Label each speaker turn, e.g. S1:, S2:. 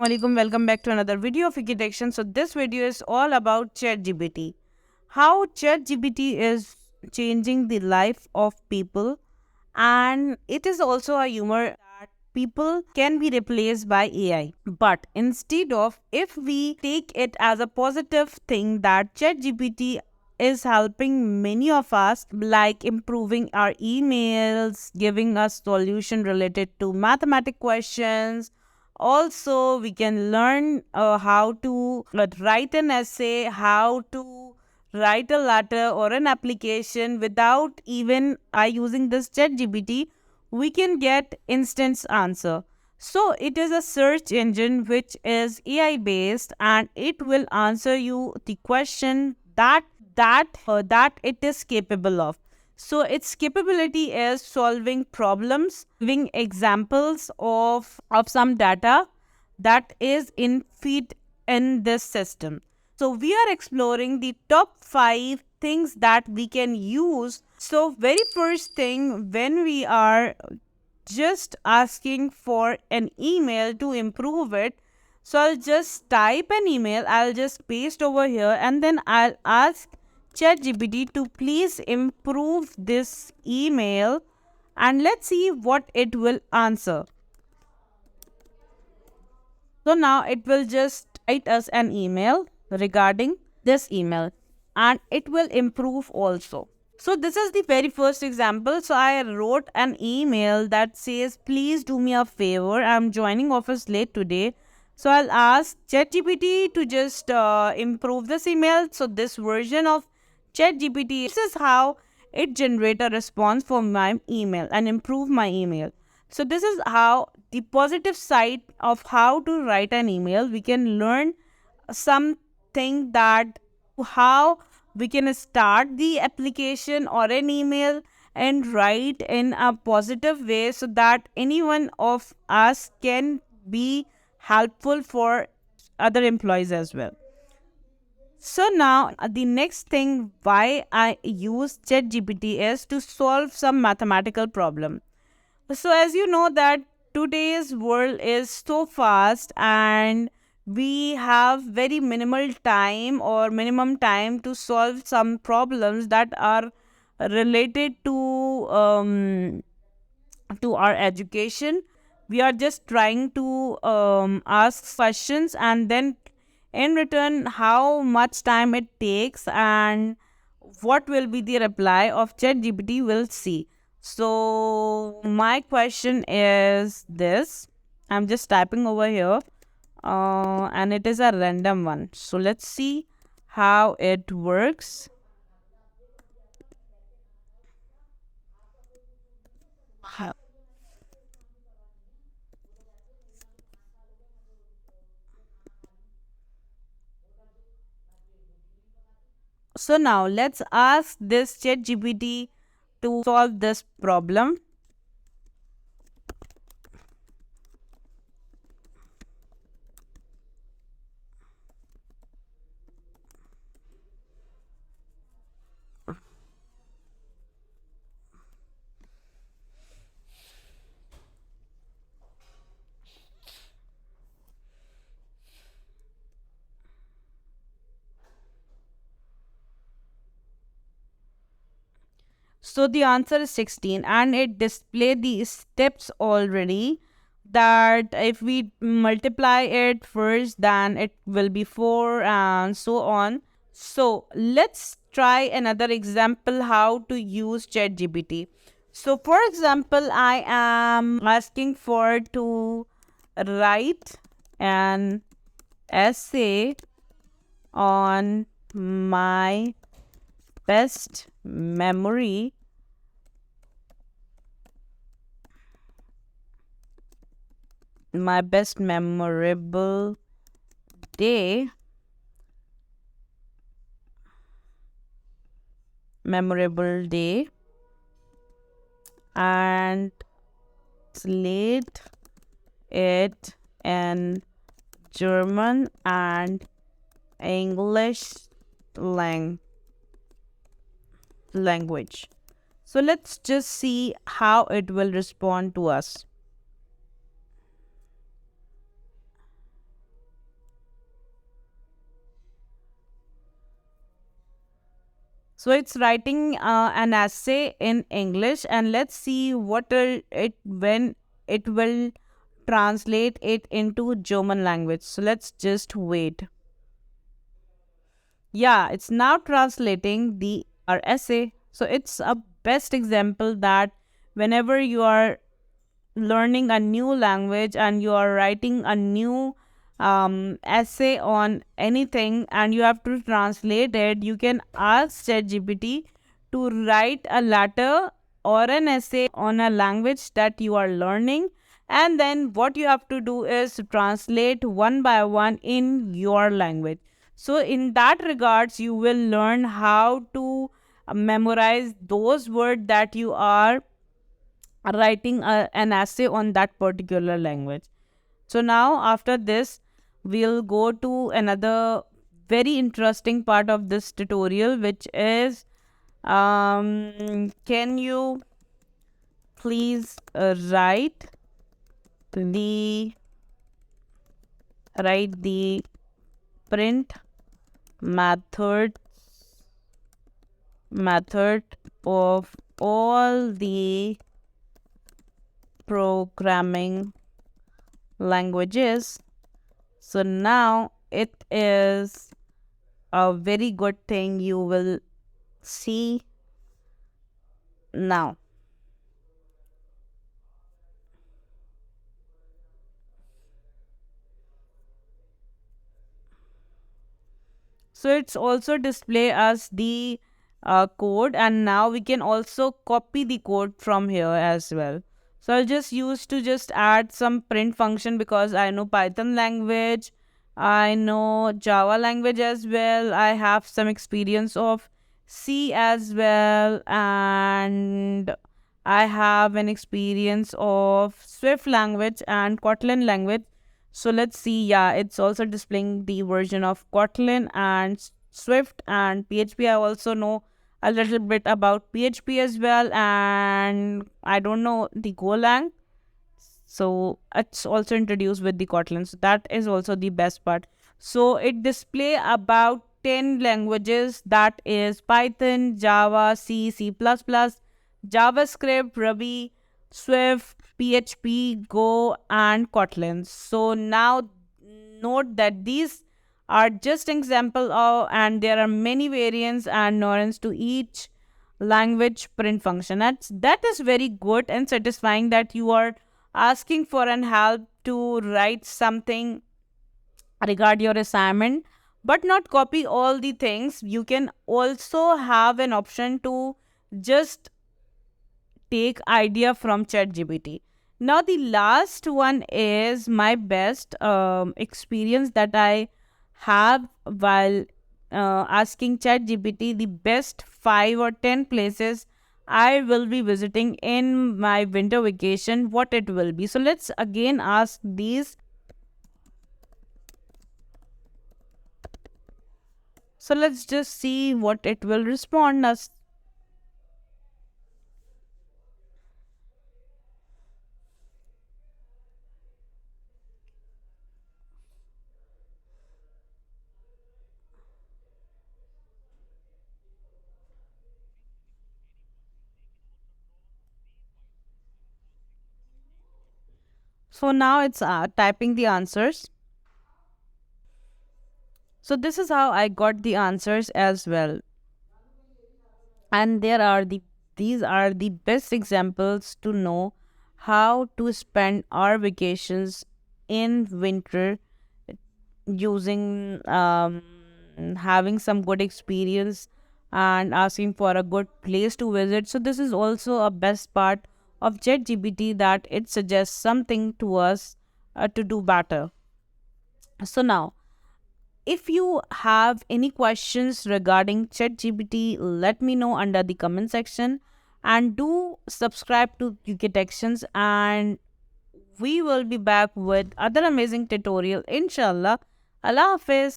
S1: Alaikum, welcome back to another video of Detection. So this video is all about ChatGPT. How ChatGPT is changing the life of people, and it is also a humor that people can be replaced by AI. But instead of, if we take it as a positive thing that ChatGPT is helping many of us, like improving our emails, giving us solution related to mathematic questions. Also, we can learn how to write an essay, how to write a letter or an application without even using this chat gpt. We can get instant answer. So it is a search engine which is AI based, and it will answer you the question that it is capable of. So its capability is solving problems, giving examples of some data that is in feed in this system. So we are exploring the top 5 things that we can use. So very first thing, when we are just asking for an email to improve it, so I'll just type an email, I'll just paste over here, and then I'll ask ChatGPT to please improve this email, and let's see what it will answer. So now it will just write us an email regarding this email, and it will improve also. So this is the very first example. So I wrote an email that says, please do me a favor. I'm joining office late today. So I'll ask ChatGPT to just improve this email. So this version of ChatGPT, this is how it generate a response for my email and improve my email. So this is how the positive side of how to write an email. We can learn something that how we can start the application or an email and write in a positive way so that anyone of us can be helpful for other employees as well. So now the next thing why I use ChatGPT is to solve some mathematical problem. So as you know that today's world is so fast, and we have very minimal time or minimum time to solve some problems that are related to our education. We are just trying to ask questions, and then in return how much time it takes and what will be the reply of ChatGPT, will see. So my question is this. I'm just typing over here, and it is a random one. So let's see how it works. So now let's ask this ChatGPT to solve this problem. So the answer is 16, and it display the steps already, that if we multiply it first, then it will be 4 and so on. So let's try another example how to use ChatGPT. So for example, I am asking for to write an essay on my best memory my best day memorable day and translate it in German and English language. So let's just see how it will respond to us. So it's writing an essay in English, and let's see what it when it will translate it into German language. So let's just wait. Yeah, it's now translating the our essay. So it's a best example that whenever you are learning a new language and you are writing a new essay on anything and you have to translate it, you can ask ChatGPT to write a letter or an essay on a language that you are learning, and then what you have to do is translate one by one in your language. So in that regards, you will learn how to memorize those words that you are writing an essay on that particular language. So now after this, we'll go to another very interesting part of this tutorial, which is can you please the write the print method method of all the programming languages. So now it is a very good thing you will see now. So it's also display us the code, and now we can also copy the code from here as well. So I'll just use to just add some print function because I know Python language, I know Java language as well, I have some experience of C as well, and I have an experience of Swift language and Kotlin language. So let's see. Yeah, it's also displaying the version of Kotlin and Swift and PHP. I also know a little bit about PHP as well, and I don't know the Golang. So it's also introduced with the Kotlin. So that is also the best part. So it display about 10 languages, that is Python, Java, C, C++, JavaScript, Ruby, Swift, PHP, Go, and Kotlin. So now note that these are just example of, and there are many variants and nuance to each language print function. That is very good and satisfying that you are asking for an help to write something regard your assignment, but not copy all the things. You can also have an option to just take idea from ChatGPT. Now the last one is my best experience that I have while asking ChatGPT the best 5 or 10 places I will be visiting in my winter vacation, what it will be. So let's again ask these. So let's just see what it will respond us. So now it's typing the answers. So this is how I got the answers as well. And these are the best examples to know how to spend our vacations in winter using having some good experience and asking for a good place to visit. So this is also a best part of ChatGPT, that it suggests something to us to do better. So now, if you have any questions regarding ChatGPT, let me know under the comment section, and do subscribe to UK Actions, and we will be back with other amazing tutorial inshallah. Allah Hafiz.